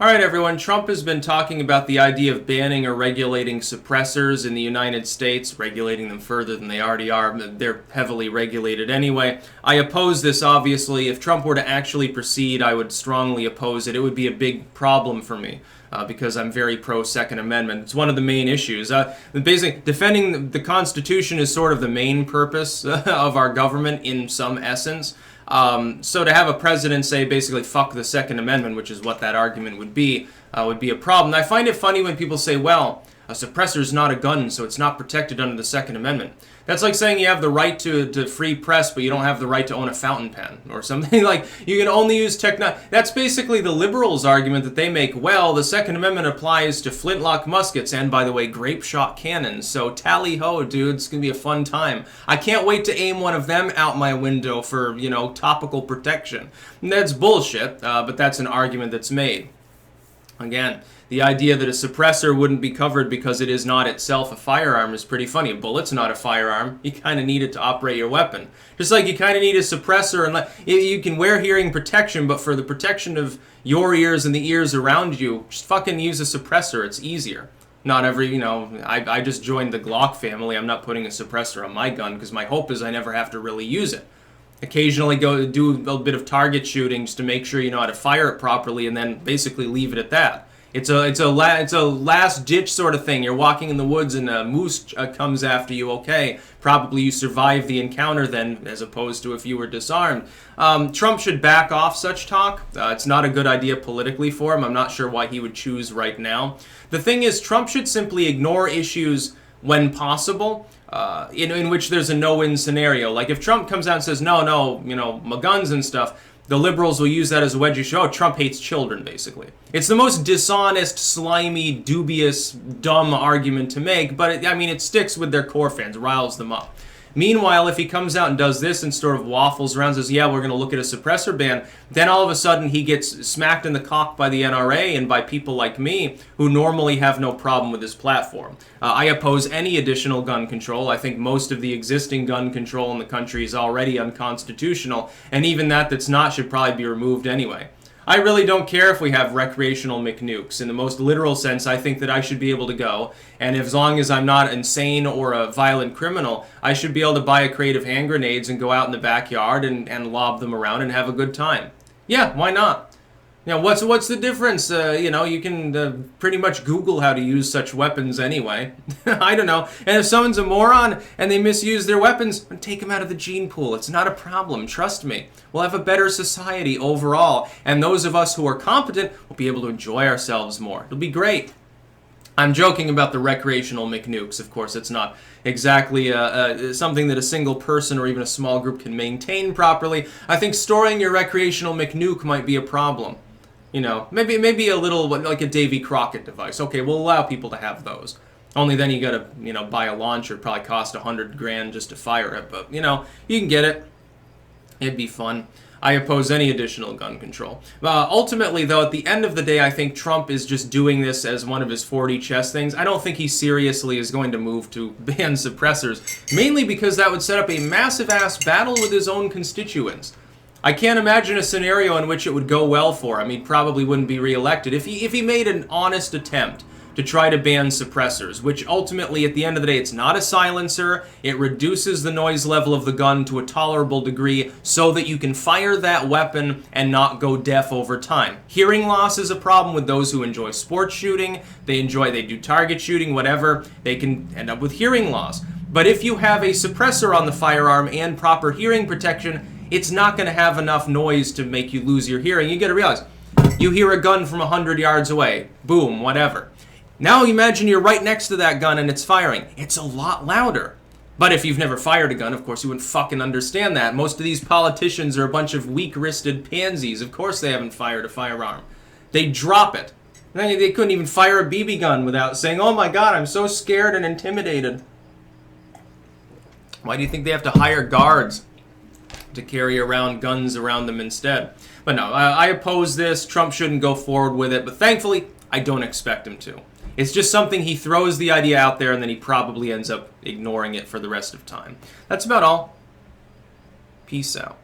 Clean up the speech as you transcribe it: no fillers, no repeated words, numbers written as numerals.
All right, everyone. Trump has been talking about the idea of banning or regulating suppressors in the United States, regulating them further than they already are. They're heavily regulated anyway. I oppose this, obviously. If Trump were to actually proceed, I would strongly oppose it. It would be a big problem for me. Because I'm very pro Second Amendment. It's one of the main issues. Basically, defending the Constitution is sort of the main purpose of our government in some essence. So to have a president say basically fuck the Second Amendment, which is what that argument would be a problem. And I find it funny when people say, well, a suppressor is not a gun, so it's not protected under the Second Amendment. That's like saying you have the right to free press, but you don't have the right to own a fountain pen or something. Like, you can only use technology. That's basically the liberals' argument that they make. Well, the Second Amendment applies to flintlock muskets and, by the way, grape shot cannons. So tally-ho, dude. It's going to be a fun time. I can't wait to aim one of them out my window for, topical protection. And that's bullshit, but that's an argument that's made. Again, the idea that a suppressor wouldn't be covered because it is not itself a firearm is pretty funny. A bullet's not a firearm. You kind of need it to operate your weapon. Just like you kind of need a suppressor. And you can wear hearing protection, but for the protection of your ears and the ears around you, just fucking use a suppressor. It's easier. Not every, I just joined the Glock family. I'm not putting a suppressor on my gun because my hope is I never have to really use it. Occasionally go do a bit of target shooting just to make sure you know how to fire it properly and then basically leave it at that. It's a last ditch sort of thing. You're walking in the woods and a moose comes after you. Okay, probably you survive the encounter then, as opposed to if you were disarmed. Trump should back off such talk. It's not a good idea politically for him. I'm not sure why he would choose right now. The thing is, Trump should simply ignore issues when possible, in which there's a no-win scenario. Like if Trump comes out and says, no, my guns and stuff, the liberals will use that as a wedge to show Trump hates children, basically. It's the most dishonest, slimy, dubious, dumb argument to make, but it sticks with their core fans, riles them up. Meanwhile, if he comes out and does this and sort of waffles around and says, yeah, we're going to look at a suppressor ban, then all of a sudden he gets smacked in the cock by the NRA and by people like me who normally have no problem with his platform. I oppose any additional gun control. I think most of the existing gun control in the country is already unconstitutional, and even that's not should probably be removed anyway. I really don't care if we have recreational McNukes. In the most literal sense, I think that I should be able to go, and as long as I'm not insane or a violent criminal, I should be able to buy a crate of hand grenades and go out in the backyard and lob them around and have a good time. Yeah, why not? What's the difference? You can pretty much Google how to use such weapons anyway. I don't know. And if someone's a moron and they misuse their weapons, take them out of the gene pool. It's not a problem. Trust me. We'll have a better society overall. And those of us who are competent will be able to enjoy ourselves more. It'll be great. I'm joking about the recreational McNukes. Of course, it's not exactly something that a single person or even a small group can maintain properly. I think storing your recreational McNuke might be a problem. Maybe a little like a Davy Crockett device. Okay, we'll allow people to have those. Only then you gotta, buy a launcher. It'd probably cost $100,000 just to fire it. But, you can get it. It'd be fun. I oppose any additional gun control. Ultimately, though, at the end of the day, I think Trump is just doing this as one of his 40 chess things. I don't think he seriously is going to move to ban suppressors, mainly because that would set up a massive-ass battle with his own constituents. I can't imagine a scenario in which it would go well for him. He probably wouldn't be reelected. If he made an honest attempt to try to ban suppressors, which ultimately, at the end of the day, it's not a silencer. It reduces the noise level of the gun to a tolerable degree so that you can fire that weapon and not go deaf over time. Hearing loss is a problem with those who enjoy sports shooting. They do target shooting, whatever. They can end up with hearing loss. But if you have a suppressor on the firearm and proper hearing protection, it's not going to have enough noise to make you lose your hearing. You got to realize, you hear a gun from 100 yards away. Boom, whatever. Now imagine you're right next to that gun and it's firing. It's a lot louder. But if you've never fired a gun, of course, you wouldn't fucking understand that. Most of these politicians are a bunch of weak-wristed pansies. Of course they haven't fired a firearm. They drop it. They couldn't even fire a BB gun without saying, oh my god, I'm so scared and intimidated. Why do you think they have to hire guards to carry around guns around them instead? But no, I oppose this. Trump shouldn't go forward with it. But thankfully, I don't expect him to. It's just something he throws the idea out there and then he probably ends up ignoring it for the rest of time. That's about all. Peace out.